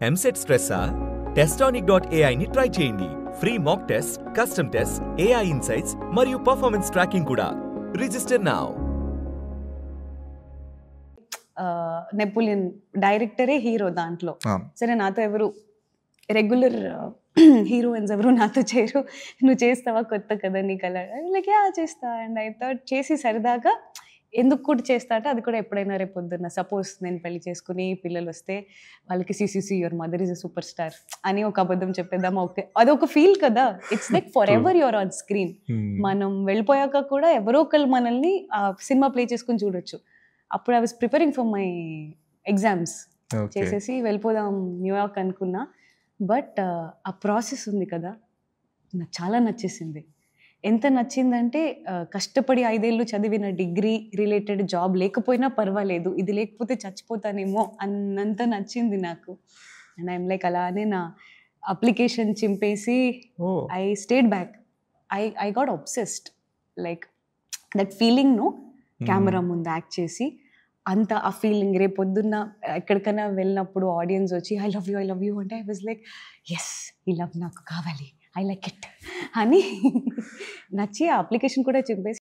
EAMCET స్ట్రెస్సా? Testonic.ai ని try చేయండి. Free mock test, custom test, AI insights మరియు పర్ఫార్మెన్స్ ట్రాకింగ్ కూడా. Register now. నెపోలియన్ డైరెక్టరే హీరో దాంట్లో. సరే నాతో ఎవరు రెగ్యులర్ హీరోయిన్స్ ఎవరు నాతో చేయరు. నువ్వు చేస్తావా కొత్త కదా నీకు అలా లైక్ చేస్తా. అండ్ ఐ థాట్ చేసి సరదాగా ఎందుకు కూడా చేస్తా అంటే అది కూడా ఎప్పుడైనా రేపు పొద్దున్న సపోజ్ నేను పెళ్లి చేసుకుని పిల్లలు వస్తే వాళ్ళకి CCC your mother is a super star అని ఒక అబద్ధం చెప్పేద్దామా, ఓకే అదొక ఫీల్ కదా. It's like for ever your on screen. మనం వెళ్ళిపోయాక కూడా ఎవరో ఒకళ్ళు మనల్ని సినిమా ప్లే చేసుకుని చూడొచ్చు. అప్పుడు I was preparing for my exams చేసేసి వెళ్ళిపోదాం న్యూయార్క్ అనుకున్నా. బట్ ఆ ప్రాసెస్ ఉంది కదా నాకు చాలా నచ్చేసింది. ఎంత నచ్చిందంటే కష్టపడి 5 ఏళ్ళు చదివిన డిగ్రీ రిలేటెడ్ జాబ్ లేకపోయినా పర్వాలేదు, ఇది లేకపోతే చచ్చిపోతానేమో అన్నంత నచ్చింది నాకు. అండ్ ఐఎమ్ లైక్ అలానే నా అప్లికేషన్ చింపేసి I stayed back. I got obsessed like that feeling no camera ముందు యాక్ట్ చేసి అంత ఆ ఫీలింగ్. రేపు పొద్దున్న ఎక్కడికైనా వెళ్ళినప్పుడు ఆడియన్స్ వచ్చి ఐ లవ్ యూ అంటే ఐ వాజ్ లైక్ ఎస్ ఈ లవ్ నాకు కావాలి, ఐ లైక్ ఇట్ అని నచ్చి ఆ అప్లికేషన్ కూడా చింపేసి